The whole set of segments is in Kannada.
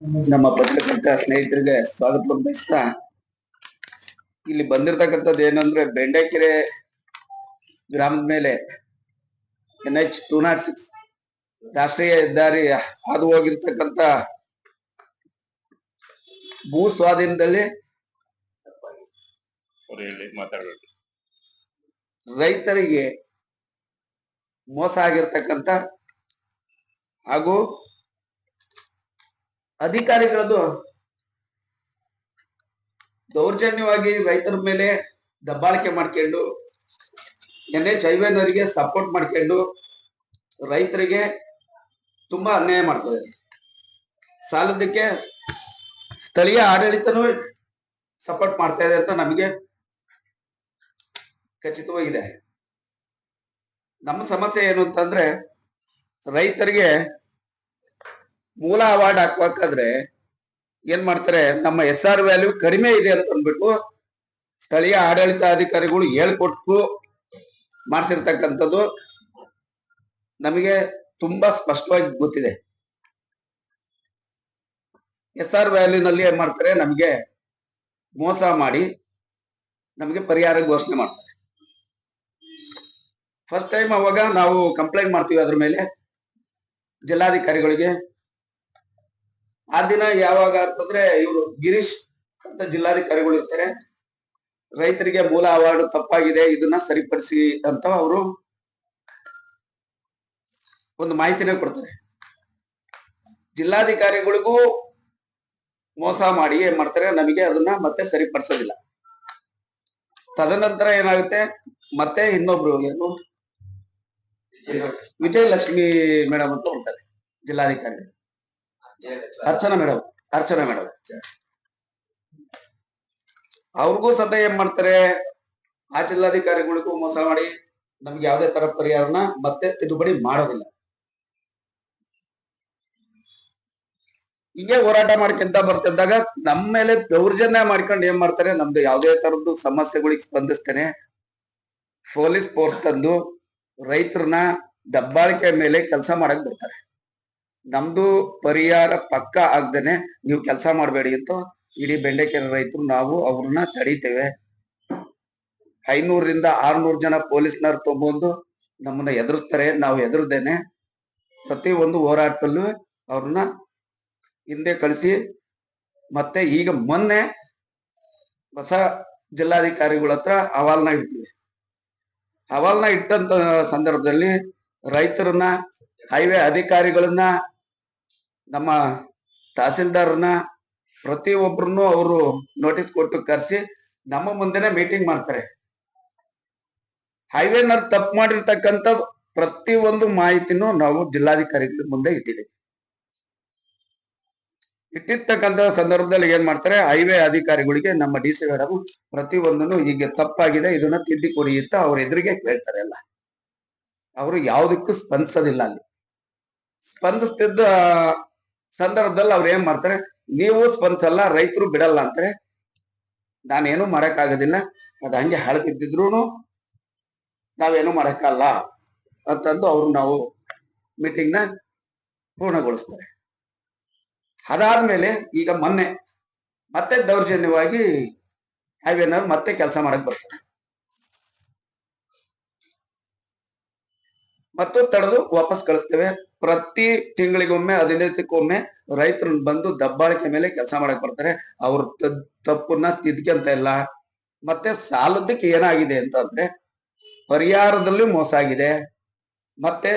ನಮ್ಮ ಪತ್ರಕರ್ತ ಸ್ನೇಹಿತರಿಗೆ ಸ್ವಾಗತ ಬಯಸ್ತಾ ಇಲ್ಲಿ ಬಂದಿರತಕ್ಕಂಥದ್ದು ಏನಂದ್ರೆ ಬೆಂಡೆಕೆರೆ ಗ್ರಾಮದ ಮೇಲೆ NH-206 ರಾಷ್ಟ್ರೀಯ ಹೆದ್ದಾರಿ ಹಾದು ಹೋಗಿರ್ತಕ್ಕಂಥ ಭೂ ಸ್ವಾಧೀನದಲ್ಲಿ ರೈತರಿಗೆ ಮೋಸ ಆಗಿರ್ತಕ್ಕಂಥ ಹಾಗೂ ಅಧಿಕಾರಿಗಳದ್ದು ದೌರ್ಜನ್ಯವಾಗಿ ರೈತರ ಮೇಲೆ ದಬ್ಬಾಳಿಕೆ ಮಾಡ್ಕೊಂಡು NH ಹೈವೇನವರಿಗೆ ಸಪೋರ್ಟ್ ಮಾಡ್ಕೊಂಡು ರೈತರಿಗೆ ತುಂಬಾ ಅನ್ಯಾಯ ಮಾಡ್ತಿದ್ದಾರೆ. ಸಾಲದಕ್ಕೆ ಸ್ಥಳೀಯ ಆಡಳಿತನೂ ಸಪೋರ್ಟ್ ಮಾಡ್ತಾ ಇದೆ ಅಂತ ನಮಗೆ ಖಚಿತವಾಗಿದೆ. ನಮ್ಮ ಸಮಸ್ಯೆ ಏನು ಅಂತಂದ್ರೆ ರೈತರಿಗೆ ಮೂಲ ಅವಾರ್ಡ್ ಹಾಕ್ಬೇಕಾದ್ರೆ ಏನ್ ಮಾಡ್ತಾರೆ, ನಮ್ಮ SR ವ್ಯಾಲ್ಯೂ ಕಡಿಮೆ ಇದೆ ಅಂತ ಅಂದ್ಬಿಟ್ಟು ಸ್ಥಳೀಯ ಆಡಳಿತಾಧಿಕಾರಿಗಳು ಹೇಳ್ಕೊಟ್ಟು ಮಾಡಿಸಿರ್ತಕ್ಕಂಥದ್ದು ನಮಗೆ ತುಂಬಾ ಸ್ಪಷ್ಟವಾಗಿ ಗೊತ್ತಿದೆ. SR ವ್ಯಾಲ್ಯೂನಲ್ಲಿ ಏನ್ ಮಾಡ್ತಾರೆ, ನಮಗೆ ಮೋಸ ಮಾಡಿ ನಮಗೆ ಪರಿಹಾರ ಘೋಷಣೆ ಮಾಡ್ತಾರೆ. ಫಸ್ಟ್ ಟೈಮ್ ಅವಾಗ ನಾವು ಕಂಪ್ಲೇಂಟ್ ಮಾಡ್ತೀವಿ ಅದ್ರ ಮೇಲೆ ಜಿಲ್ಲಾಧಿಕಾರಿಗಳಿಗೆ. ಆ ದಿನ ಯಾವಾಗ ಅಂತಂದ್ರೆ ಇವರು ಗಿರೀಶ್ ಅಂತ ಜಿಲ್ಲಾಧಿಕಾರಿಗಳು ಇರ್ತಾರೆ. ರೈತರಿಗೆ ಮೂಲ ಅವಾರ್ಡ್ ತಪ್ಪಾಗಿದೆ, ಇದನ್ನ ಸರಿಪಡಿಸಿ ಅಂತ ಅವರು ಒಂದು ಮಾಹಿತಿನೇ ಕೊಡ್ತಾರೆ. ಜಿಲ್ಲಾಧಿಕಾರಿಗಳಿಗೂ ಮೋಸ ಮಾಡಿ ಏನ್ ಮಾಡ್ತಾರೆ, ನಮಗೆ ಅದನ್ನ ಮತ್ತೆ ಸರಿಪಡಿಸೋದಿಲ್ಲ. ತದನಂತರ ಏನಾಗುತ್ತೆ, ಮತ್ತೆ ಇನ್ನೊಬ್ರು ಏನು ವಿಜಯಲಕ್ಷ್ಮಿ ಮೇಡಮ್ ಅಂತ ಹೋಗ್ತಾರೆ ಜಿಲ್ಲಾಧಿಕಾರಿ, ಅರ್ಚನಾ ಮೇಡಮ್ ಅವ್ರಿಗೂ ಸತ ಏನ್ ಮಾಡ್ತಾರೆ, ಆ ಜಿಲ್ಲಾಧಿಕಾರಿಗಳಿಗೂ ಮೋಸ ಮಾಡಿ ನಮ್ಗೆ ಯಾವುದೇ ತರ ಪರಿಹಾರನ ಮತ್ತೆ ತಿದ್ದುಪಡಿ ಮಾಡೋದಿಲ್ಲ. ಹಿಂಗೆ ಹೋರಾಟ ಮಾಡ್ಕೊಂತ ಬರ್ತಿದ್ದಾಗ ನಮ್ಮ ಮೇಲೆ ದೌರ್ಜನ್ಯ ಮಾಡ್ಕೊಂಡು ಏನ್ ಮಾಡ್ತಾರೆ, ನಮ್ದು ಯಾವುದೇ ತರದ್ದು ಸಮಸ್ಯೆಗಳಿಗೆ ಸ್ಪಂದಿಸ್ತೇನೆ ಪೊಲೀಸ್ ಫೋರ್ಸ್ ತಂದು ರೈತರನ್ನ ದಬ್ಬಾಳಿಕೆ ಮೇಲೆ ಕೆಲಸ ಮಾಡಕ್ ಬರ್ತಾರೆ. ನಮ್ದು ಪರಿಹಾರ ಪಕ್ಕ ಆಗ್ದೇನೆ ನೀವು ಕೆಲಸ ಮಾಡಬೇಡಿ ಅಂತ ಇಡೀ ಬೆಂಡೆಕೆರೆ ರೈತರು ನಾವು ಅವ್ರನ್ನ ತಡೀತೇವೆ. 500 ರಿಂದ 600 ಜನ ಪೊಲೀಸ್ನವ್ರು ತಗೊಂಡು ನಮ್ಮನ್ನ ಎದುರಿಸ್ತಾರೆ. ನಾವು ಎದುರ್ದೇನೆ ಪ್ರತಿ ಒಂದು ಹೋರಾಟದಲ್ಲೂ ಅವ್ರನ್ನ ಹಿಂದೆ ಕಳಿಸಿ ಮತ್ತೆ ಈಗ ಮೊನ್ನೆ ಹೊಸ ಜಿಲ್ಲಾಧಿಕಾರಿಗಳ ಹತ್ರ ಅಹವಾಲ್ನ ಇಡ್ತೀವಿ. ಅಹವಾಲ್ನ ಇಟ್ಟಂತ ಸಂದರ್ಭದಲ್ಲಿ ರೈತರನ್ನ, ಹೈವೇ ಅಧಿಕಾರಿಗಳನ್ನ, ನಮ್ಮ ತಹಸೀಲ್ದಾರ್ನ ಪ್ರತಿಯೊಬ್ಬರನ್ನು ಅವರು ನೋಟಿಸ್ ಕೊಟ್ಟು ಕರೆಸಿ ನಮ್ಮ ಮುಂದೆನೆ ಮೀಟಿಂಗ್ ಮಾಡ್ತಾರೆ. ಹೈವೇನವ್ರು ತಪ್ಪು ಮಾಡಿರ್ತಕ್ಕಂಥ ಪ್ರತಿ ಒಂದು ಮಾಹಿತಿನೂ ನಾವು ಜಿಲ್ಲಾಧಿಕಾರಿಗಳ ಮುಂದೆ ಇಟ್ಟಿರ್ತಕ್ಕಂಥ ಸಂದರ್ಭದಲ್ಲಿ ಏನ್ ಮಾಡ್ತಾರೆ, ಹೈವೇ ಅಧಿಕಾರಿಗಳಿಗೆ ನಮ್ಮ DC ಮೇಡಮ್ ಪ್ರತಿ ಒಂದನ್ನು ಹೀಗೆ ತಪ್ಪಾಗಿದೆ, ಇದನ್ನ ತಿದ್ದಿ ಕೊಡಿ ಅಂತ ಅವ್ರ ಎದುರಿಗೆ ಕೇಳ್ತಾರೆ. ಎಲ್ಲ ಅವರು ಯಾವುದಕ್ಕೂ ಸ್ಪಂದಿಸೋದಿಲ್ಲ. ಅಲ್ಲಿ ಸ್ಪಂದಿಸ್ತಿದ್ದ ಸಂದರ್ಭದಲ್ಲಿ ಅವ್ರು ಏನ್ ಮಾಡ್ತಾರೆ, ನೀವು ಸ್ಪಂದಿಸಲ್ಲ, ರೈತರು ಬಿಡಲ್ಲ ಅಂತಾರೆ. ನಾನೇನು ಮಾಡಕ್ ಆಗೋದಿಲ್ಲ, ಅದ್ ಹಂಗೆ ಹಳದಿದ್ರು ನಾವೇನು ಮಾಡಕ್ಕಲ್ಲ ಅಂತಂದು ಅವ್ರು ನಾವು ಮೀಟಿಂಗ್ ನ ಪೂರ್ಣಗೊಳಿಸ್ತಾರೆ. ಅದಾದ್ಮೇಲೆ ಈಗ ಮೊನ್ನೆ ಮತ್ತೆ ದೌರ್ಜನ್ಯವಾಗಿ ಹೈವೇನವ್ರು ಮತ್ತೆ ಕೆಲಸ ಮಾಡಕ್ ಬರ್ತಾರೆ. ಮತ್ತು ತಡೆದು ವಾಪಸ್ ಕಳಿಸ್ತೇವೆ. ಪ್ರತಿ ತಿಂಗಳಿಗೊಮ್ಮೆ 15 ದಿವಸಕ್ಕೊಮ್ಮೆ ರೈತರನ್ನ ಬಂದು ದಬ್ಬಾಳಿಕೆ ಮೇಲೆ ಕೆಲಸ ಮಾಡಕ್ ಬರ್ತಾರೆ. ಅವ್ರ ತಪ್ಪನ್ನ ತಿದ್ಕೊಂತ ಇಲ್ಲ. ಮತ್ತೆ ಸಾಲದಕ್ಕೆ ಏನಾಗಿದೆ ಅಂತಂದ್ರೆ ಪರಿಹಾರದಲ್ಲಿ ಮೋಸ ಆಗಿದೆ. ಮತ್ತೆ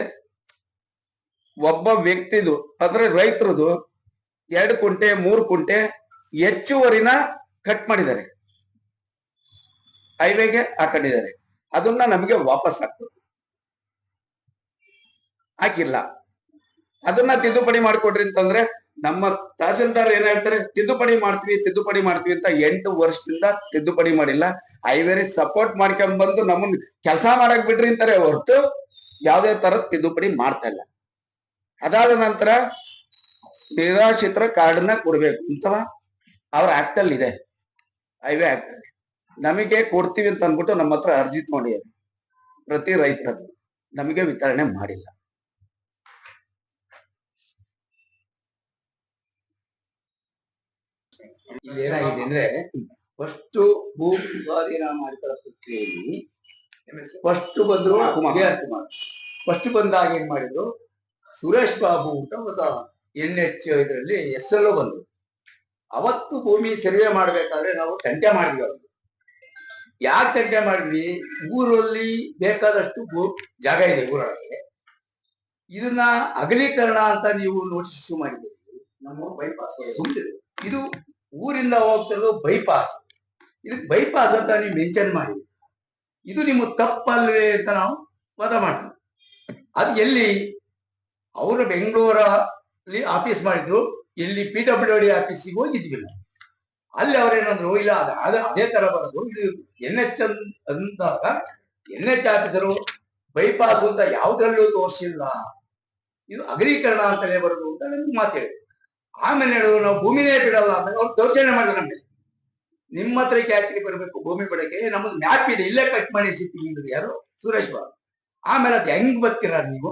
ಒಬ್ಬ ವ್ಯಕ್ತಿದು ಅಂದ್ರೆ ರೈತರದು 2 ಕುಂಟೆ 3 ಕುಂಟೆ ಹೆಚ್ಚುವರಿನ ಕಟ್ ಮಾಡಿದ್ದಾರೆ, ಹೈವೇಗೆ ಹಾಕೊಂಡಿದ್ದಾರೆ. ಅದನ್ನ ನಮಗೆ ವಾಪಸ್ ಹಾಕಿಲ್ಲ. ಅದನ್ನ ತಿದ್ದುಪಡಿ ಮಾಡಿಕೊಡ್ರಿ ಅಂತಂದ್ರೆ ನಮ್ಮ ತಹಸೀಲ್ದಾರ್ ಏನ್ ಹೇಳ್ತಾರೆ, ತಿದ್ದುಪಡಿ ಮಾಡ್ತೀವಿ ಅಂತ 8 ವರ್ಷದಿಂದ ತಿದ್ದುಪಡಿ ಮಾಡಿಲ್ಲ. ಹೈವೇರಿ ಸಪೋರ್ಟ್ ಮಾಡ್ಕೊಂಡ್ ಬಂದು ನಮ್ಮನ್ನ ಕೆಲಸ ಮಾಡಕ್ ಬಿಡ್ರಿ ಅಂತಾರೆ ಹೊರತು ಯಾವುದೇ ತರದ ತಿದ್ದುಪಡಿ ಮಾಡ್ತಾ ಇಲ್ಲ. ಅದಾದ ನಂತರ ನಿರಾಶ್ರಿತರ ಕಾರ್ಡ್ನ ಕೊಡ್ಬೇಕು ಅಂತ ಅವ್ರ ಆಕ್ಟ್ ಅಲ್ಲಿ ಇದೆ, ಹೈವೇ ಆಕ್ಟ್ ಅಲ್ಲಿ. ನಮಗೆ ಕೊಡ್ತೀವಿ ಅಂತ ಅಂದ್ಬಿಟ್ಟು ನಮ್ಮ ಹತ್ರ ಅರ್ಜಿ ತಗೊಂಡಿದ್ದಾರೆ ಪ್ರತಿ ರೈತರ ಹತ್ರ, ನಮಗೆ ವಿತರಣೆ ಮಾಡಿಲ್ಲ. ಏನಾಗಿದೆ ಅಂದ್ರೆ ಫಸ್ಟ್ ಭೂ ಸ್ವಾಧೀನ ಮಾಡಿಕೊಳ್ಳೋ ಪ್ರಕ್ರಿಯೆಯಲ್ಲಿ ಫಸ್ಟ್ ಬಂದ್ರು ಕುಮಾರ್ ಫಸ್ಟ್ ಬಂದಾಗ ಏನ್ ಮಾಡಿದ್ರು ಸುರೇಶ್ ಬಾಬು ಅಂತ ಒಂದು NH ಇದರಲ್ಲಿ SLO ಬಂದ್ರು. ಅವತ್ತು ಭೂಮಿ ಸರ್ವೆ ಮಾಡ್ಬೇಕಾದ್ರೆ ನಾವು ತಂಟೆ ಮಾಡಿದ್ವಿ. ಅವ್ರು ಯಾಕೆ ತಂಟೆ ಮಾಡಿದ್ವಿ? ಊರಲ್ಲಿ ಬೇಕಾದಷ್ಟು ಜಾಗ ಇದೆ ಊರೊಳಗೆ, ಇದನ್ನ ಅಗಲೀಕರಣ ಅಂತ ನೀವು ನೋಟಿಸ್ ಇಶ್ಯೂ ಮಾಡಿದ್ದೀರಿ. ನಮ್ಮ ಬೈಪಾಸ್ ಇದು ಊರಿಂದ ಹೋಗ್ತಿರೋದು ಬೈಪಾಸ್, ಇದಕ್ಕೆ ಬೈಪಾಸ್ ಅಂತ ನೀವು ಮೆನ್ಷನ್ ಮಾಡಿ, ಇದು ನಿಮ್ಮ ತಪ್ಪಲ್ವೇ ಅಂತ ನಾವು ವಾದ ಮಾಡ್ತೀವಿ. ಅದು ಎಲ್ಲಿ ಅವರು ಬೆಂಗಳೂರಲ್ಲಿ ಆಫೀಸ್ ಮಾಡಿದ್ರು, ಇಲ್ಲಿ PWD ಆಫೀಸಿಗೆ ಹೋಗಿದ್ವಿ. ಅಲ್ಲಿ ಅವ್ರೇನಂದ್ರು ಇಲ್ಲ ಅದೇ ತರ ಬರೋದು, ಇದು NH ಅಂದಾಗ NH ಆಫೀಸರು ಬೈಪಾಸ್ ಅಂತ ಯಾವ್ದ್ರಲ್ಲೂ ತೋರಿಸಿಲ್ಲ, ಇದು ಅಗಲೀಕರಣ ಅಂತಲೇ ಬರೋದು ಅಂತ ನಮ್ಗೆ ಮಾತಾಡಿದ್ರು. ಆಮೇಲೆ ಹೇಳುದು ನಾವು ಭೂಮಿನೇ ಬಿಡಲ್ಲ ಅಂತ ಅವ್ರು ದೌರ್ಜನ್ಯ ಮಾಡಿದ್ರು. ನಮ್ಗೆ ನಿಮ್ಮ ಹತ್ರ ಕ್ಯಾಟರಿ ಬರ್ಬೇಕು ಭೂಮಿ ಬಿಡಕ್ಕೆ, ನಮ್ಮದು ಮ್ಯಾಪ್ ಇದೆ, ಇಲ್ಲೇ ಕಟ್ ಮಾಡಿ ಸಿಕ್ಕಿದ್ರು ಯಾರು ಸುರೇಶ್ ಬಾಬು. ಆಮೇಲೆ ಅದು ಹೆಂಗ್ ಬರ್ತೀರ ನೀವು?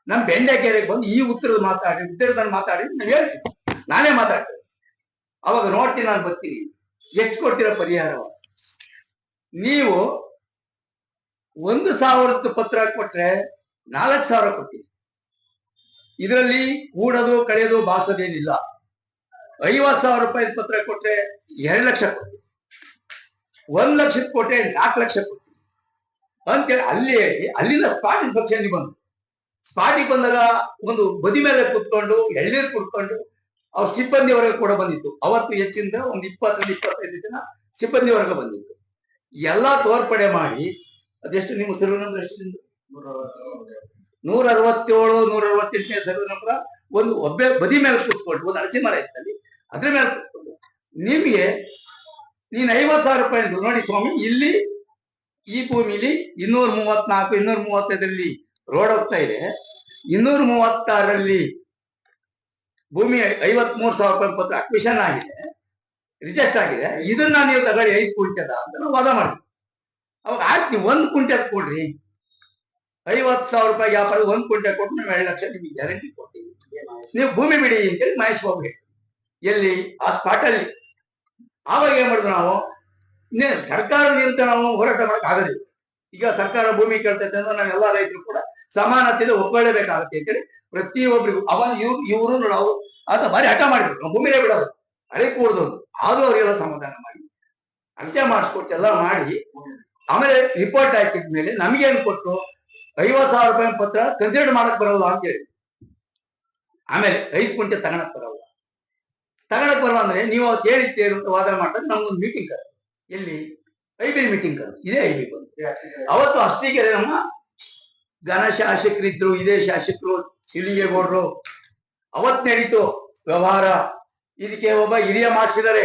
ನಮ್ ಬೆಂಡೆಕೆರೆಗೆ ಬಂದು ಈ ಉತ್ತರದಲ್ಲಿ ಮಾತಾಡಿ ನಾವು ಹೇಳ್ತೀವಿ, ನಾನೇ ಮಾತಾಡ್ತೇನೆ, ಅವಾಗ ನೋಡ್ತೀನಿ, ನಾನು ಬರ್ತೀನಿ, ಎಷ್ಟು ಕೊಡ್ತೀರ ಪರಿಹಾರ? ನೀವು 1,000 ಪತ್ರ ಕೊಟ್ರೆ 4,000 ಕೊಡ್ತೀರಿ. ಇದರಲ್ಲಿ ಕೂಡೋದು ಕಳೆಯೋದು ಬಾಸೋದೇನಿಲ್ಲ. 50,000 ರೂಪಾಯಿ ಪತ್ರ ಕೊಟ್ರೆ 2 ಲಕ್ಷ ಕೊಡ್ತೀವಿ, 1 ಲಕ್ಷದ ಕೊಟ್ರೆ 4 ಲಕ್ಷ ಕೊಡ್ತೀವಿ ಅಂತೇಳಿ ಅಲ್ಲಿಂದ ಸ್ಪಾಟ್ ಇನ್ಸ್ಪೆಕ್ಷನ್ ಬಂದು, ಸ್ಪಾಟಿಗೆ ಬಂದಾಗ ಒಂದು ಬದಿ ಮೇಲೆ ಕುತ್ಕೊಂಡು ಎಳ್ನೀರು ಕುಡ್ಕೊಂಡು ಅವ್ರ ಸಿಬ್ಬಂದಿ ವರ್ಗ ಕೂಡ ಬಂದಿತ್ತು. ಅವತ್ತು ಹೆಚ್ಚಿಂದ ಒಂದು 20-25 ಜನ ಸಿಬ್ಬಂದಿ ವರ್ಗ ಬಂದಿತ್ತು. ಎಲ್ಲಾ ತೋರ್ಪಡೆ ಮಾಡಿ ಅದೆಷ್ಟು ನಿಮ್ಮ ಸರ್ವೆ ನಂಬರ್ ಎಷ್ಟು? 167-168ನೇ ಸರ್ವೆ ನಂಬರ್ ಒಂದು ಬದಿ ಮೇಲೆ ಕುತ್ಕೊಂಡು ಒಂದು ಹಳಸಿ ಮರ ಇತ್ತಲ್ಲಿ, ಅದ್ರ ಮೇಲೆ ಕುತ್ಕೊಂಡು ನಿಮ್ಗೆ ನೀನ್ 50,000 ರೂಪಾಯಿ ನೋಡಿ ಸ್ವಾಮಿ, ಇಲ್ಲಿ ಈ ಭೂಮಿಲಿ 234-235ರಲ್ಲಿ ರೋಡ್ ಹೋಗ್ತಾ ಇದೆ, 236ರಲ್ಲಿ ಭೂಮಿ 53,000 ರೂಪಾಯಿ ಪತ್ರ ಅಕ್ವಿಷನ್ ಆಗಿದೆ, ರಿಜಿಸ್ಟರ್ ಆಗಿದೆ, ಇದನ್ನ ನೀವು ತಗೊಳ್ಳಿ 5 ಕ್ವಿಂಟಲ್ ಅಂತ ನಾವು ವಾದ ಮಾಡಿ. ಅವಾಗ ಆಯ್ತು, 1 ಕ್ವಿಂಟಲ್ ಕೊಡ್ರಿ, 50,000 ರೂಪಾಯಿ ವ್ಯಾಪಾರ 1 ಕ್ವಿಂಟಲ್ ಕೊಟ್ಟು ನಾವು 2 ಲಕ್ಷ ನಿಮಗೆ ಗ್ಯಾರಂಟಿ ಕೊಡ್ತೀವಿ, ನೀವು ಭೂಮಿ ಬಿಡಿ ಅಂತೇಳಿ ಮಹೇಶ್ ಬಾಬು ಎಲ್ಲಿ ಆ ಸ್ಪಾಟ್ ಅಲ್ಲಿ. ಆವಾಗ ಏನ್ ಮಾಡಿದ್ವಿ ನಾವು, ಸರ್ಕಾರದ ವಿರುದ್ಧ ನಾವು ಹೋರಾಟ ಮಾಡಕ್ ಆಗೋದಿಲ್ಲ. ಈಗ ಸರ್ಕಾರ ಭೂಮಿ ಕೇಳ್ತೈತೆ ಅಂದ್ರೆ ನಾವೆಲ್ಲ ರೈತರು ಕೂಡ ಸಮಾನತೆಯಿಂದ ಒಪ್ಕೊಳ್ಳೇಬೇಕಾಗುತ್ತೆ ಅಂತೇಳಿ ಪ್ರತಿಯೊಬ್ಬರಿಗೂ ಇವರು ನಾವು ಆತ ಭಾರಿ ಹಠ ಮಾಡಿದ್ರು, ನಾವು ಭೂಮಿನೇ ಬಿಡೋದು, ಹಳೆ ಕೂಡ್ದವ್ರು, ಆದ್ರೂ ಅವರಿಗೆಲ್ಲ ಸಮಾಧಾನ ಮಾಡಿ ಅಂತ್ಯ ಮಾಡಿಸ್ಕೊಟ್ಟು ಎಲ್ಲ ಮಾಡಿ, ಆಮೇಲೆ ರಿಪೋರ್ಟ್ ಹಾಕಿದ್ಮೇಲೆ ನಮ್ಗೇನು ಕೊಟ್ಟು 50,000 ರೂಪಾಯಿ ಪತ್ರ ಕನ್ಸಿಡರ್ ಮಾಡಕ್ ಬರಲ್ಲ ಅಂತ ಹೇಳಿ, ಆಮೇಲೆ 5 ಕ್ವಿಂಟಲ್ ತಗೊಳಕ್ ಬರಲ್ಲ ಅಂದ್ರೆ ನೀವು ಅವತ್ತು ಹೇಳಿದ್ದೇನು ಅಂತ ವಾದ ಮಾಡಿದಾಗ ನಮ್ಗೊಂದು ಮೀಟಿಂಗ್ ಕರ, ಎಲ್ಲಿ IB ಮೀಟಿಂಗ್ ಕರ, ಇದೇ IB ಬಂದು ಅವತ್ತು ಅಸ್ತಿಗೆರೆ ನಮ್ಮ ಘನ ಶಾಸಕರಿದ್ರು, ಇದೇ ಶಾಸಕರು ಶಿವಲಿಂಗೇಗೌಡರು, ಅವತ್ ನಡೀತು ವ್ಯವಹಾರ. ಇದಕ್ಕೆ ಒಬ್ಬ ಹಿರಿಯ ಮಾಡಿಸಿದರೆ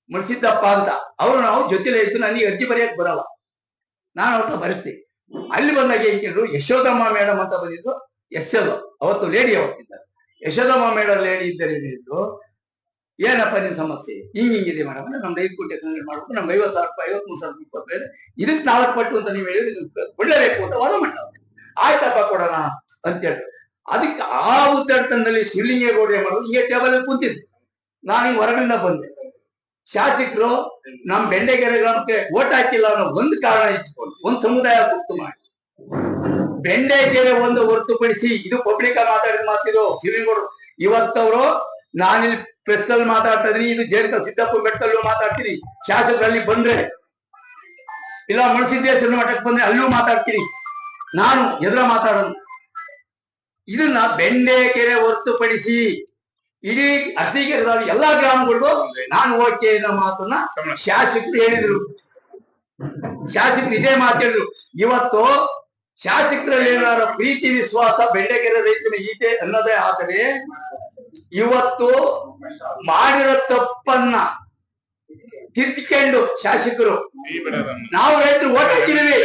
ಮುನ್ಸಿದ್ದಪ್ಪ ಅಂತ, ಅವರು ನಾವು ಜೊತೆಲೇ ಇದ್ದು ನನಗೆ ಅರ್ಜಿ ಬರೆಯಕ್ ಬರಲ್ಲ, ನಾನು ಅವ್ರನ್ನ ಬರೆಸ್ತೀನಿ. ಅಲ್ಲಿ ಬಂದಾಗ ಏನ್ ಕೇಳಿದ್ರು, ಯಶೋದಮ್ಮ ಮೇಡಮ್ ಅಂತ ಬಂದಿದ್ದು SLO, ಅವತ್ತು ಲೇಡಿ ಅವತ್ತಿದ್ದಾರೆ, ಯಶೋದಮ್ಮ ಮೇಡಮ್ ಲೇಡಿ ಇದ್ದಾರೆ ಹೇಳಿದ್ರು, ಏನಪ್ಪ ನಿನ್ ಸಮಸ್ಯೆ ಹಿಂಗಿದೆ ಮೇಡಮ್, ನಮ್ದು 5 ಕೋಟಿ ಕನ್ವರ್ಟ್ ಮಾಡ್ಬೇಕು, ನಮ್ಗೆ 50,000 ರೂಪಾಯಿ 53,000 ರೂಪಾಯಿ ಇದಕ್ಕೆ 4 ಪಟ್ಟು ಅಂತ ನೀವು ಹೇಳಿದ್ರೆ ಕೊಡ್ಲೇಬೇಕು ಅಂತ ವಾದ ಮಾಡ. ಆಯ್ತಪ್ಪ ಕೊಡೋಣ ಅಂತ ಹೇಳಿದ್ರು. ಅದಕ್ಕೆ ಆ ಉತ್ತರದಲ್ಲಿ ಶಿವಲಿಂಗೇಗೌಡ ಏನ್ ಮಾಡೋದು, ಹಿಂಗೆ ಟೇಬಲ್ ಕೂತಿದ್ದು, ನಾನು ಹಿಂಗ್ ಹೊರಗಡೆಯಿಂದ ಬಂದೆ, ಶಾಸಕರು ನಮ್ ಬೆಂಡೆಕೆರೆ ಗ್ರಾಮಕ್ಕೆ ಓಟ್ ಹಾಕಿಲ್ಲ ಅನ್ನೋ ಒಂದು ಕಾರಣ ಇಟ್ಕೊಂಡು ಒಂದು ಸಮುದಾಯ ಗುರ್ತು ಮಾಡಿ ಬೆಂಡೆಕೆರೆ ಒಂದು ಹೊರತುಪಡಿಸಿ, ಇದು ಪಬ್ಲಿಕ್ ಮಾತಾಡಿದ ಮಾತಿದು ಶಿವಲಿಂಗೇಗೌಡರು. ಇವತ್ತವರು ನಾನಿಲ್ಲಿ ಪ್ರೆಸ್ ಅಲ್ಲಿ ಮಾತಾಡ್ತಾ ಇದೀನಿ, ಇದು ಜೇರ್ಕಲ್ ಸಿದ್ದಪ್ಪ ಬೆಟ್ಟಲ್ಲೂ ಮಾತಾಡ್ತೀನಿ, ಶಾಸಕರಲ್ಲಿ ಬಂದ್ರೆ ಇಲ್ಲ ಮನಸಿದ್ದೇಶ್ವರ ಮಠಕ್ಕೆ ಬಂದ್ರೆ ಅಲ್ಲೂ ಮಾತಾಡ್ತೀನಿ, ನಾನು ಎದುರ ಮಾತಾಡೋದು. ಇದನ್ನ ಬೆಂಡೆಕೆರೆ ಹೊರತುಪಡಿಸಿ ಇಡೀ ಅರಸೀಕೆರೆ ಎಲ್ಲಾ ಗ್ರಾಮಗಳಿಗೂ ನಾನು ಓಕೆ ಅನ್ನೋ ಮಾತನ್ನ ಶಾಸಕರು ಹೇಳಿದ್ರು. ಶಾಸಕರು ಇದೇ ಮಾತಾಡಿದ್ರು. ಇವತ್ತು ಶಾಸಕರಲ್ಲಿ ಏನಾರ ಪ್ರೀತಿ ವಿಶ್ವಾಸ ಬೆಂಡೆಕೆರೆ ರೈತನ ಈತೆ ಅನ್ನೋದೇ ಆದರೆ, ಇವತ್ತು ಮಾಡಿರೋ ತಪ್ಪನ್ನ ತಿದ್ದುಕೊಂಡು ಶಾಸಕರು, ನಾವು ರೈತರು ಓಟ್ ಹಾಕಿದೀವಿ,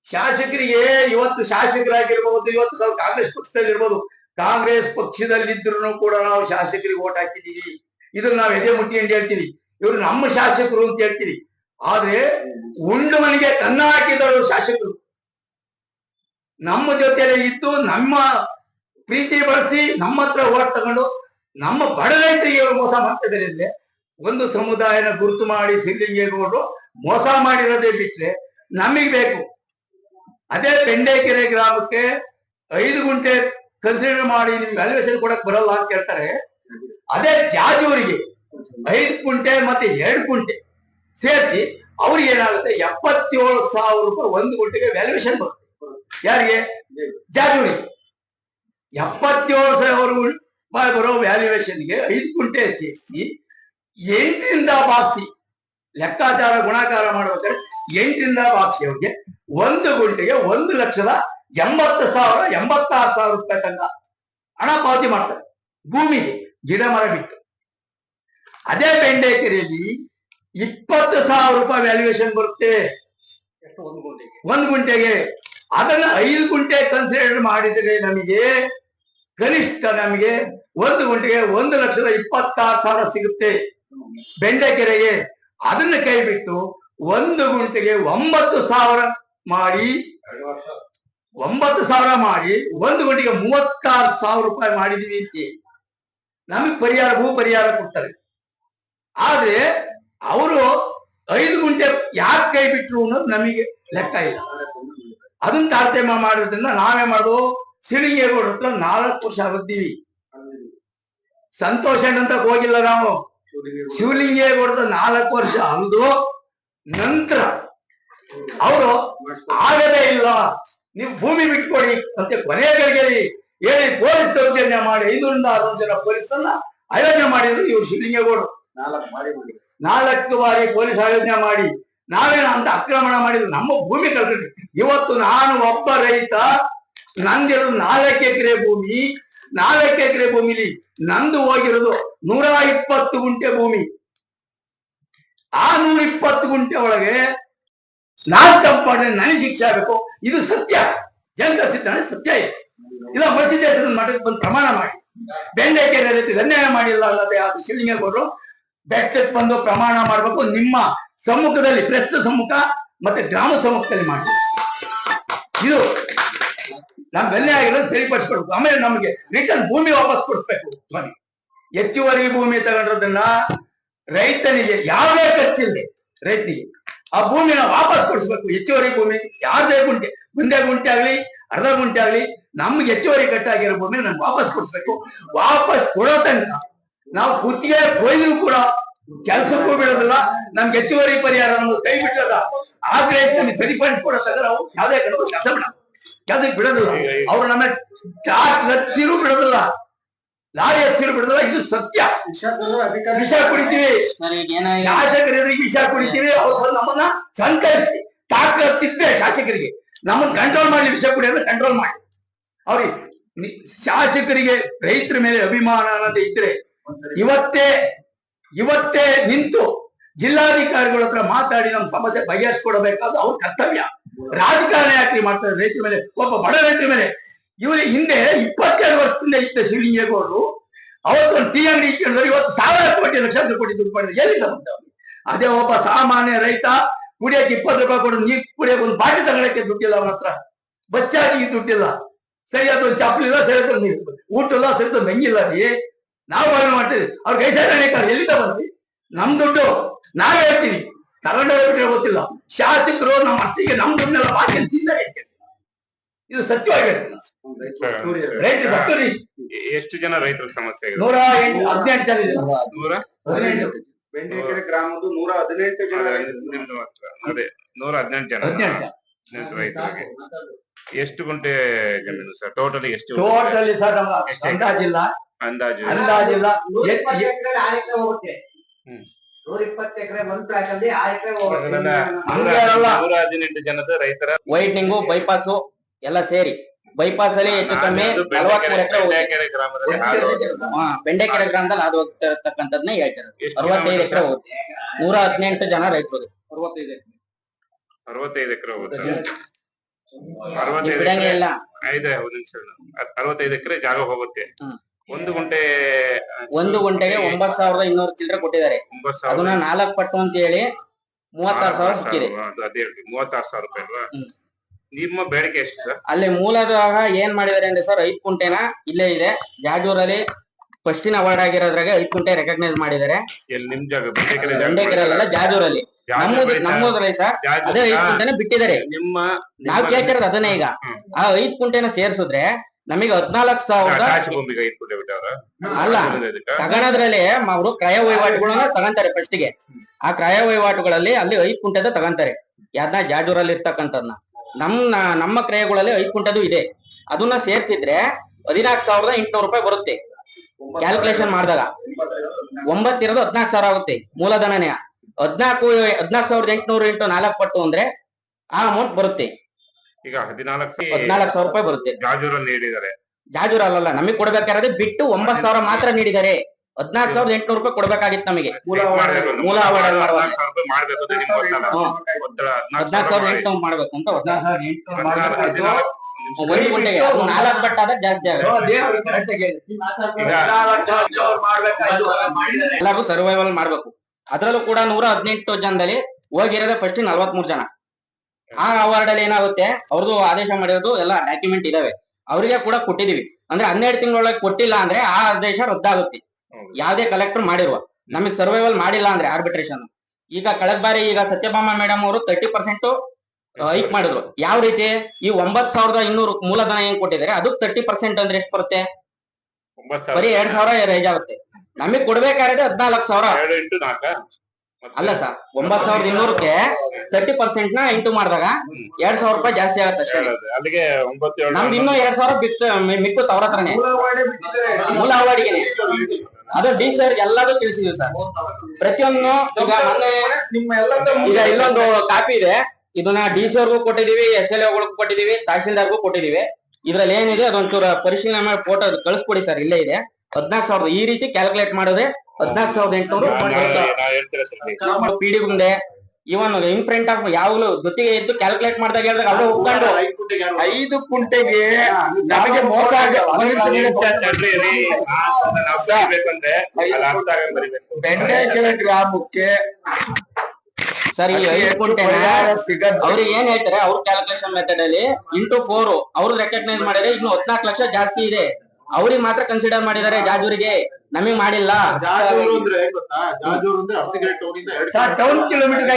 ಶಾಸಕರಿಗೆ ಇವತ್ತು ಶಾಸಕರಾಗಿರ್ಬಹುದು, ಇವತ್ತು ನಾವು ಕಾಂಗ್ರೆಸ್ ಪಕ್ಷದಲ್ಲಿ ಇರ್ಬೋದು, ಕಾಂಗ್ರೆಸ್ ಪಕ್ಷದಲ್ಲಿದ್ರು ಕೂಡ ನಾವು ಶಾಸಕರಿಗೆ ಓಟ್ ಹಾಕಿದೀವಿ, ಇದನ್ನ ನಾವು ಎದೆ ಮುಟ್ಟಿ ಅಂತ ಹೇಳ್ತೀವಿ, ಇವರು ನಮ್ಮ ಶಾಸಕರು ಅಂತ ಹೇಳ್ತೀವಿ. ಆದ್ರೆ ಉಂಡು ಮನೆಗೆ ಕನ್ನ ಹಾಕಿದವರು ಶಾಸಕರು ನಮ್ಮ ಜೊತೆಲೆ ಇದ್ದು ನಮ್ಮ ಪ್ರೀತಿ ಬಳಸಿ ನಮ್ಮ ಹತ್ರ ಓಟ್ ತಗೊಂಡು ನಮ್ಮ ಬಡ ರೈತರಿಗೆ ಮೋಸ ಮಾಡ್ತಾ ಇದ್ದಾರೆ. ಒಂದು ಸಮುದಾಯನ ಗುರುತು ಮಾಡಿ ಸಿದ್ಲಿಂಗೇಗೌಡರು ಮೋಸ ಮಾಡಿರೋದೇ ಬಿಟ್ರೆ ನಮಗ್ ಬೇಕು. ಅದೇ ಬೆಂಡೆಕೆರೆ ಗ್ರಾಮಕ್ಕೆ 5 ಗುಂಟೆ ಕನ್ಸಿಡರ್ ಮಾಡಿ ನಿಮ್ಗೆ ವ್ಯಾಲ್ಯೂಯೇಷನ್ ಕೊಡಕ್ ಬರಲ್ಲ ಅಂತ ಹೇಳ್ತಾರೆ. ಅದೇ ಜಾಜೂರಿಗೆ 5 ಗುಂಟೆ ಮತ್ತೆ 2 ಗುಂಟೆ ಸೇರಿಸಿ ಅವ್ರಿಗೆ ಏನಾಗುತ್ತೆ 77,000 ರೂಪಾಯಿ 1 ಗುಂಟೆಗೆ ವ್ಯಾಲ್ಯೂಯೇಷನ್ ಬರುತ್ತೆ. ಯಾರಿಗೆ? ಜಾಜೂರಿಗೆ 77,000 ರೂಪಾಯಿ ಬರೋ ವ್ಯಾಲ್ಯೂಯೇಷನ್ಗೆ 5 ಗುಂಟೆ ಸೇರಿಸಿ 8ರಿಂದ ಬಾಕ್ಸಿ ಲೆಕ್ಕಾಚಾರ ಗುಣಾಕಾರ ಮಾಡ್ಬೇಕಾದ್ರೆ 8ರಿಂದ ಬಾಕ್ಸಿ ಅವ್ರಿಗೆ 1 ಗುಂಟೆಗೆ 1,80,000 ರೂಪಾಯಿ ತನಕ ಹಣ ಪಾವತಿ ಮಾಡ್ತಾರೆ ಭೂಮಿಗೆ, ಗಿಡ ಮರ ಬಿಟ್ಟು. ಅದೇ ಬೆಂಡೆಕೆರೆಯಲ್ಲಿ 20,000 ರೂಪಾಯಿ ವ್ಯಾಲ್ಯೂಯೇಷನ್ ಬರುತ್ತೆ 1 ಗುಂಟೆಗೆ. ಅದನ್ನ 5 ಗುಂಟೆ ಕನ್ಸಿಡರ್ ಮಾಡಿದ್ರೆ ನಮಗೆ ಕನಿಷ್ಠ ನಮಗೆ 1 ಗುಂಟೆಗೆ 1,26,000 ಸಿಗುತ್ತೆ ಬೆಂಡೆಕೆರೆಗೆ. ಅದನ್ನ ಕೈ ಬಿಟ್ಟು 1 ಗುಂಟೆಗೆ 9,000 ಮಾಡಿ 9,000 ಮಾಡಿ 1 ಗುಂಟೆಗೆ 36,000 ರೂಪಾಯಿ ಮಾಡಿದೀವಿ ಅಂತ ನಮಗೆ ಪರಿಹಾರ, ಭೂ ಪರಿಹಾರ ಕೊಡ್ತಾರೆ. ಆದ್ರೆ ಅವರು 5 ಗುಂಟೆ ಯಾಕೆ ಕೈ ಬಿಟ್ರು ಅನ್ನೋದು ನಮಗೆ ಲೆಕ್ಕ ಇಲ್ಲ. ಅದನ್ನ ತಾರತಮ್ಯ ಮಾಡೋದ್ರಿಂದ ನಾವೇ ಮಾಡೋದು ಸಿಳಿಂಗೇಗೌಡ್ರ ಹತ್ರ 4 ವರ್ಷ ಅಗದ್ದೀವಿ. ಸಂತೋಷ ಅಂತ ಹೋಗಿಲ್ಲ ನಾವು. ಶಿವಲಿಂಗೇಗೌಡದ 4 ವರ್ಷ ಅಲ್ದು ನಂತರ ಅವರು ಆಗದೇ ಇಲ್ಲ, ನೀವು ಭೂಮಿ ಬಿಟ್ಕೊಡಿ ಅಂತ ಕೊನೆಗಳಿಗೆ ಹೇಳಿ ಪೊಲೀಸ್ ದೌರ್ಜನ್ಯ ಮಾಡಿ 5ರಿಂದ 6 ಜನ ಪೊಲೀಸನ್ನ ಆಯೋಜನೆ ಮಾಡಿದ್ರು ಇವ್ರು ಶಿವಲಿಂಗೇಗೌಡರು. 4 ಬಾರಿ ಪೊಲೀಸ್ ಆಯೋಜನೆ ಮಾಡಿ ನಾವೇನ ಅಂತ ಆಕ್ರಮಣ ಮಾಡಿದ್ರು, ನಮ್ಮ ಭೂಮಿ ಕಳ್ಕೊಂಡ್ವಿ. ಇವತ್ತು ನಾನು ಒಬ್ಬ ರೈತ, ನಂದಿರೋದು 4 ಎಕರೆ ಭೂಮಿ. 4 ಎಕರೆ ಭೂಮಿಲಿ ನಂದು ಹೋಗಿರೋದು 120 ಗುಂಟೆ ಭೂಮಿ. ಆ 120 ಗುಂಟೆ ಒಳಗೆ ನಾನು ತಪ್ಪು ಮಾಡಿದ್ರೆ ನನಗೆ ಶಿಕ್ಷೆ ಆಗಬೇಕು. ಇದು ಸತ್ಯ, ಜನತಾ ಸಿದ್ಧಾಂತ ಸತ್ಯ ಇದೆ. ಇಲ್ಲ ಮಸೀದೇಶ್ವರನ ಮಠಕ್ಕೆ ಬಂದು ಪ್ರಮಾಣ ಮಾಡಿ ಬೆಂಡೆಕೆರೆ ರೀತಿ ಅನ್ಯಾಯ ಮಾಡಿಲ್ಲ ಅಲ್ಲದೆ ಅದು ಶಿವಲಿಂಗೇಗೌಡರು ಬೆಟ್ಟಕ್ಕೆ ಬಂದು ಪ್ರಮಾಣ ಮಾಡ್ಬೇಕು. ನಿಮ್ಮ ಸಮ್ಮುಖದಲ್ಲಿ, ಪ್ರೆಸ್ ಸಮ್ಮುಖ ಮತ್ತೆ ಗ್ರಾಮ ಸಮ್ಮುಖದಲ್ಲಿ ಮಾಡಿ. ಇದು ನಮ್ಗೆ ಅನ್ಯಾಯ ಆಗಿರೋದು ಸರಿಪಡಿಸ್ಕೊಡ್ಬೇಕು. ಆಮೇಲೆ ನಮಗೆ ರಿಟರ್ನ್ ಭೂಮಿ ವಾಪಸ್ ಕೊಡಿಸ್ಬೇಕು. ಬನ್ನಿ, ಹೆಚ್ಚುವರಿ ಭೂಮಿ ತಗೊಂಡ್ರದನ್ನ ರೈತನಿಗೆ ಯಾವುದೇ ಖರ್ಚಿಲ್ಲದೆ ರೈತನಿಗೆ ಆ ಭೂಮಿನ ವಾಪಸ್ ಕೊಡಿಸ್ಬೇಕು. ಹೆಚ್ಚುವರಿ ಭೂಮಿ ಯಾರದೇ ಗುಂಟೆ, ಮುಂದೆ ಗುಂಟೆ ಆಗ್ಲಿ ಅರ್ಧ ಗುಂಟೆ ಆಗ್ಲಿ, ನಮ್ಗೆ ಹೆಚ್ಚುವರಿ ಕಟ್ಟಾಗಿರೋ ಭೂಮಿ ನಮ್ಗೆ ವಾಪಸ್ ಕೊಡಿಸ್ಬೇಕು. ವಾಪಸ್ ಕೊಡೋ ತನಕ ನಾವು ಗುತ್ತಿಗೆ ಕೊಯ್ದು ಕೂಡ ಕೆಲ್ಸಕ್ಕೂ ಬಿಡೋದಿಲ್ಲ. ನಮ್ಗೆ ಹೆಚ್ಚುವರಿ ಪರಿಹಾರ ನಮ್ಗೆ ಕೈ ಬಿಟ್ಟದ ಆದ್ರೆ ನಮ್ಗೆ ಸರಿಪಡಿಸ್ಕೊಡೋ ತನಕ ನಾವು ಯಾವ್ದೇ ಕೆಲಸ ಕೆಲ್ಸಕ್ಕೆ ಬಿಡೋದಿಲ್ಲ. ಅವ್ರು ನಮ್ಮ ಟ್ರಾಕ್ಟರ್ ಹಚ್ಚಿರೂ ಬಿಡೋದಿಲ್ಲ, ಲಾರಿ ಹಚ್ಚಿರೂ ಬಿಡೋದಿಲ್ಲ. ಇದು ಸತ್ಯ. ವಿಷ ಕುಡಿತೀವಿ, ಶಾಸಕರಿಗೆ ವಿಷ ಕುಡಿತೀವಿ. ಅವ್ರು ಬಂದು ನಮ್ಮನ್ನ ಸಂಕರಿಸ್ತೀವಿ. ಟ್ರಾಕ್ಟರ್ ಹತ್ತಿದ್ರೆ ಶಾಸಕರಿಗೆ ನಮ್ಮನ್ನ ಕಂಟ್ರೋಲ್ ಮಾಡಿ, ವಿಷ ಕುಡಿಯೋದ್ರೆ ಕಂಟ್ರೋಲ್ ಮಾಡಿ. ಅವ್ರಿಗೆ ಶಾಸಕರಿಗೆ ರೈತರ ಮೇಲೆ ಅಭಿಮಾನ ಅನ್ನೋದೇ ಇದ್ರೆ ಇವತ್ತೇ ನಿಂತು ಜಿಲ್ಲಾಧಿಕಾರಿಗಳ ಹತ್ರ ಮಾತಾಡಿ ನಮ್ಮ ಸಮಸ್ಯೆ ಬಗೆಹರಿಸ್ಕೊಡಬೇಕಾದ ಅವ್ರ ಕರ್ತವ್ಯ. ರಾಜಕಾರಣ ಯಾಕೆ ಮಾಡ್ತಾರೆ ರೈತರ ಮೇಲೆ, ಒಬ್ಬ ಬಡ ರೈತರ ಮೇಲೆ? ಇವರು ಹಿಂದೆ 22 ವರ್ಷದಿಂದ ಇದ್ದ ಶಿವಲಿಂಗೇಗೌಡರು ಅವತ್ತೊಂದು ಟಿ ಅಂಗಡಿ ಇಟ್ಕೊಂಡ್ರೆ ಇವತ್ತು 1,000 ಕೋಟಿ ಲಕ್ಷಾಂತರ ಕೋಟಿ ದುಡ್ಡು ಮಾಡಿದ್ರೆ ಎಲ್ಲಿಂದ ಬಂದವರು? ಅದೇ ಒಬ್ಬ ಸಾಮಾನ್ಯ ರೈತ ಕುಡಿಯಕ್ಕೆ 20 ರೂಪಾಯಿ ಕೊಡೋದು, ನೀರು ಕುಡಿಯಕ್ಕೆ ಒಂದು ಬಾಟಿ ತಗೊಳಕ್ಕೆ ದುಡ್ಡಿಲ್ಲ ಅವನ ಹತ್ರ, ಬಸ್ ಚಾರ್ಜಿಗೆ ದುಡ್ಡಿಲ್ಲ, ಸರಿಯಾದ ಒಂದು ಚಪ್ಪಲಿಲ್ಲ, ಸರಿಯಾದ ನೀರು ಊಟ ಇಲ್ಲ, ಸರಿಯಾದ ಮೆಂಗಿಲ್ಲ. ನಾವು ವರ್ಣನೆ ಮಾಡ್ತೀವಿ. ಅವ್ರ ಕೈಸಾರಣೆಕಾರ ಎಲ್ಲಿಂದ ಬಂದ್ವಿ? ನಮ್ ದುಡ್ಡು ನಾವೇ ಹೇಳ್ತೀವಿ, ತಗೊಂಡೋಗ್ಬಿಟ್ರೆ ಗೊತ್ತಿಲ್ಲ. ಶಾಸಕರು ನಮ್ಮ ಅರ್ಸಿಗೆ ನಮ್ ದುಡ್ಡನ್ನೆಲ್ಲ ಬಾಕಿ ತಿಂದರೆ ಇದು ಸತ್ಯವಾಗಿ ರೈತರು ಭಕ್ತರು. ಎಷ್ಟು ಜನ ರೈತರ ಸಮಸ್ಯೆ? 118 ಜನ ಇದೆ. 118 ಬೆಂಡೆಕೆರೆ ಗ್ರಾಮದ 118 ಜನ ಮಾತ್ರ. ಅದೇ 118 ಜನ ರೈತರಿಗೆ. ಎಷ್ಟು ಗುಂಟೆ ಜಮೀನು ಸರ್ ಟೋಟಲಿ? ಎಷ್ಟು ಟೋಟಲಿ ಸರ್ ನಮ್ಮ ಅಂದಾಜಿಲ್ಲ. 120 ಎಕರೆ 1 ಪ್ಲಾಟ್ ಅಲ್ಲಿ 6 ಎಕರೆ 118 ಜನದ ರೈತರ ವೈಟ್ನಿಂಗು ಬೈಪಾಸ್ ಎಲ್ಲ ಸೇರಿ ಬೈಪಾಸ್ ಅಲ್ಲಿ ಹೆಚ್ಚು ಕಮ್ಮಿ 43 ಎಕರೆ ಬೆಂಡೆಕೆರೆ ಗ್ರಾಮದಲ್ಲಿ ಅದು ಹೋಗ್ತಿರ್ತಕ್ಕಂಥದ್ನೇ ಹೇಳ್ತಾರೆ. 65 ಎಕರೆ ಹೋಗುತ್ತೆ. 118 ಜನ ರೈತರು 65 ಎಕರೆ ಹೋಗುತ್ತೆ. ಬಿಡಂಗೆ ಇಲ್ಲ. 65 ಎಕರೆ ಜಾಗ ಹೋಗುತ್ತೆ. 1 ಗುಂಟೆ 1 ಗುಂಟೆಗೆ 9,200 ಚಿಲ್ಲರೆ ಕೊಟ್ಟಿದ್ದಾರೆ. ಅದನ್ನ 4 ಪಟ್ಟು ಅಂತ ಹೇಳಿ 36,000 ಸಿಕ್ಕಿದೆ. 36,000 ರೂಪಾಯಿ ಅಲ್ವಾ? ನಿಮ್ಮ ಬೇಡಿಕೆ ಎಷ್ಟು ಸರ್? ಅಲ್ಲಿ ಮೂಲದಾಗ ಏನ್ ಮಾಡಿದಾರೆ ಅಂದ್ರೆ ಸರ್ 5 ಗುಂಟೆನ ಇಲ್ಲೇ ಇದೆ ಜಾಜೂರಲ್ಲಿ ಫಸ್ಟಿನ ಅವಾರ್ಡ್ ಆಗಿರೋದ್ರಾಗ 5 ಕುಂಟೆ ರೆಕಗ್ನೈಸ್ ಮಾಡಿದ್ದಾರೆ. ಎಲ್ಲಿ ನಿಮ್ ಜಾಗ ಬೆಂಡೆಕೆರೆ ಜಾಗ ಬೆಂಡೆಕೆರೆಲ್ಲ ಜಾಜೂರಲ್ಲಿ ನಮ್ಮೂದ್ರಲ್ಲಿ ಸರ್ ಅದೇ 5 ಕುಂಟೆನ ಬಿಟ್ಟಿದ್ದಾರೆ. ನಿಮ್ಮ ನಾವ್ ಕೇಳ್ತಿರೋದು ಅದನ್ನೇ ಈಗ. ಆ 5 ಕುಂಟೆನ ಸೇರ್ಸಿದ್ರೆ ನಮಗೆ 14,000 ಚಾಚು ಭೂಮಿಗೆ 5 ಕುಂಟೆ ಬಿಟ್ಟವ್ರ ಅಲ್ಲ ತಗೊಳೋದ್ರಲ್ಲಿ ಅವರು ಕ್ರಯ ವಹಿವಾಟುಗಳನ್ನ ತಗೊಂತಾರೆ ಫಸ್ಟ್ ಗೆ. ಆ ಕ್ರಯ ವಹಿವಾಟುಗಳಲ್ಲಿ ಅಲ್ಲಿ 5 ಕುಂಟೆದ ತಗೊಂತಾರೆ ಯಾವ್ದನ್ನ ಜಾಜೂರಲ್ಲಿ ಇರ್ತಕ್ಕಂಥದ್ನ. ನಮ್ಮ ಕ್ರಯಗಳಲ್ಲಿ 5 ಕುಂಟೆದು ಇದೆ. ಅದನ್ನ ಸೇರ್ಸಿದ್ರೆ 14,800 ರೂಪಾಯಿ ಬರುತ್ತೆ ಕ್ಯಾಲ್ಕುಲೇಷನ್ ಮಾಡಿದಾಗ. 9 ಇರೋದು 14,000 ಆಗುತ್ತೆ ಮೂಲಧನನೇ. 14,800 ಇಂಟು 4 ಪಟ್ಟು ಅಂದ್ರೆ ಆ ಅಮೌಂಟ್ ಬರುತ್ತೆ. ಈಗ 14,000 ರೂಪಾಯಿ ಬರುತ್ತೆ. ಜಾಜೂರಲ್ಲಿ ನೀಡಿದ್ದಾರೆ. ಜಾಜೂರಲ್ಲ ನಮಗೆ ಕೊಡ್ಬೇಕಾದ್ರೆ ಬಿಟ್ಟು 9,000 ಮಾತ್ರ ನೀಡಿದ್ದಾರೆ. 14,800 ರೂಪಾಯಿ ಕೊಡ್ಬೇಕಾಗಿತ್ತು ನಮಗೆ ಮೂಲ ಅವಾರ್ಡ್ ಮಾಡುವಾಗ. 14,800 ಮಾಡ್ಬೇಕು ಅಂತ 14,800 ಒಂದು ಗುಂಟೆಗೆ 4 ಪಟ್ಟಾದ ಜಾಸ್ತಿ ಆಗುತ್ತೆ. ಎಲ್ಲರಿಗೂ ಸರ್ವೈವಲ್ ಮಾಡ್ಬೇಕು. ಅದ್ರಲ್ಲೂ ಕೂಡ 118 ಜನದಲ್ಲಿ ಹೋಗಿರೋದೇ ಫಸ್ಟ್ 43 ಜನ. ಆ ಅವಾರ್ಡ್ ಅಲ್ಲಿ ಏನಾಗುತ್ತೆ ಅವ್ರದ್ದು ಆದೇಶ ಮಾಡಿರೋದು ಎಲ್ಲ ಡಾಕ್ಯುಮೆಂಟ್ ಇದಾವೆ. ಅವರಿಗೆ ಕೂಡ ಕೊಟ್ಟಿದೀವಿ. ಅಂದ್ರೆ 12 ತಿಂಗಳೊಳಗೆ ಕೊಟ್ಟಿಲ್ಲ ಅಂದ್ರೆ ಆ ಆದೇಶ ರದ್ದಾಗುತ್ತೆ. ಯಾವ್ದೇ ಕಲೆಕ್ಟರ್ ಮಾಡಿರುವ ನಮಗ್ ಸರ್ವೈವಲ್ ಮಾಡಿಲ್ಲ ಅಂದ್ರೆ ಆರ್ಬಿಟ್ರೇಷನ್. ಈಗ ಕಳೆದ ಬಾರಿ ಈಗ ಸತ್ಯಭಾಮ ಮೇಡಮ್ ಅವರು 30% ಹೈಕ್ ಮಾಡಿದ್ರು. ಯಾವ ರೀತಿ ಈ 9,200 ಮೂಲಧನ ಏನ್ ಕೊಟ್ಟಿದ್ದಾರೆ ಅದಕ್ಕೆ 30% ಅಂದ್ರೆ ಎಷ್ಟು ಬರುತ್ತೆ? ಬರೀ 2,000 ರೈಜ್ ಆಗುತ್ತೆ. ನಮಗ್ ಕೊಡ್ಬೇಕಾದ್ರೆ 14,000 ಅಲ್ಲ ಸರ್. 9,200ಕ್ಕೆ 30% ನ ಇಂಟು ಮಾಡಿದಾಗ 2,000 ರೂಪಾಯಿ ಜಾಸ್ತಿ ಆಗುತ್ತೆ ಅಷ್ಟೇ. ನಮ್ದು ಇನ್ನೂ 2,000 ಮಿಕ್ಕುತ್ತ ಅವ್ರ ಹತ್ರನೇ ಮೂಲ ಅವಾರ್ಡಿಗೆ. ಅದು ಡಿ ಸಿ ಅವ್ರಿಗೆ ಎಲ್ಲದೂ ತಿಳಿಸಿದ್ವಿ ಸರ್ ಪ್ರತಿಯೊಂದು. ಈಗ ಮೊನ್ನೆ ಈಗ ಇಲ್ಲೊಂದು ಕಾಪಿ ಇದೆ. ಇದನ್ನ ಡಿ ಸಿ ಅವ್ರಿಗೂ ಕೊಟ್ಟಿದೀವಿ, SLA ಗಳಿಗೂ ಕೊಟ್ಟಿದೀವಿ, ತಹಶೀಲ್ದಾರ್ಗೂ ಕೊಟ್ಟಿದೀವಿ. ಇದ್ರಲ್ಲಿ ಏನಿದೆ ಅದೊಂಚೂರು ಪರಿಶೀಲನೆ ಮಾಡಿ ಫೋಟೋ ಕಳಿಸ್ಕೊಡಿ ಸರ್. ಇಲ್ಲೇ ಇದೆ. 14,000 ಈ ರೀತಿ ಕ್ಯಾಲ್ಕುಲೇಟ್ ಮಾಡೋದೆ 14,800 ಪಿಡಿ ಮುಂದೆ ಇವನ್ ಇಂಪ್ರಿಂಟ್ ಆಫ್ ಯಾವಾಗಲೂ ಜೊತೆಗೆ ಇದ್ದು ಕ್ಯಾಲ್ಕುಲೇಟ್ ಮಾಡಿದಾಗ ಹೇಳಿದಾಗ ಅವ್ರು ಒಪ್ಕೊಂಡು 5 ಕುಂಟೆಗೆ ನಮಗೆ ಮೋಸ ಬೆಂಡೆಕೆರೆ ಗ್ರಾಮಕ್ಕೆ ಸರ್ ಈ 5 ಕುಂಟೆನ ಅವ್ರಿಗೆ ಏನ್ ಹೇಳ್ತಾರೆ ಅವ್ರ ಕ್ಯಾಲ್ಕುಲೇಷನ್ ಮೆಥಡ್ ಅಲ್ಲಿ ಇಂಟು 4 ಅವ್ರು ರೆಕಗ್ನೈಸ್ ಮಾಡಿದ್ರೆ ಇನ್ನು 14 ಲಕ್ಷ ಜಾಸ್ತಿ ಇದೆ. ಅವ್ರಿಗೆ ಮಾತ್ರ ಕನ್ಸಿಡರ್ ಮಾಡಿದ್ದಾರೆ ಜಾಜೂರಿಗೆ, ನಮಗ್ ಮಾಡಿಲ್ಲ. ಜಾಜೂರು ಅಂದ್ರೆ ಗೊತ್ತಾ? ಜಾಜೂರು ಅಂದ್ರೆ ಅರ್ಸಿಕೆರೆ ಟೌನ್ ಇಂದ 2 ಟೌನ್ ಕಿಲೋಮೀಟರ್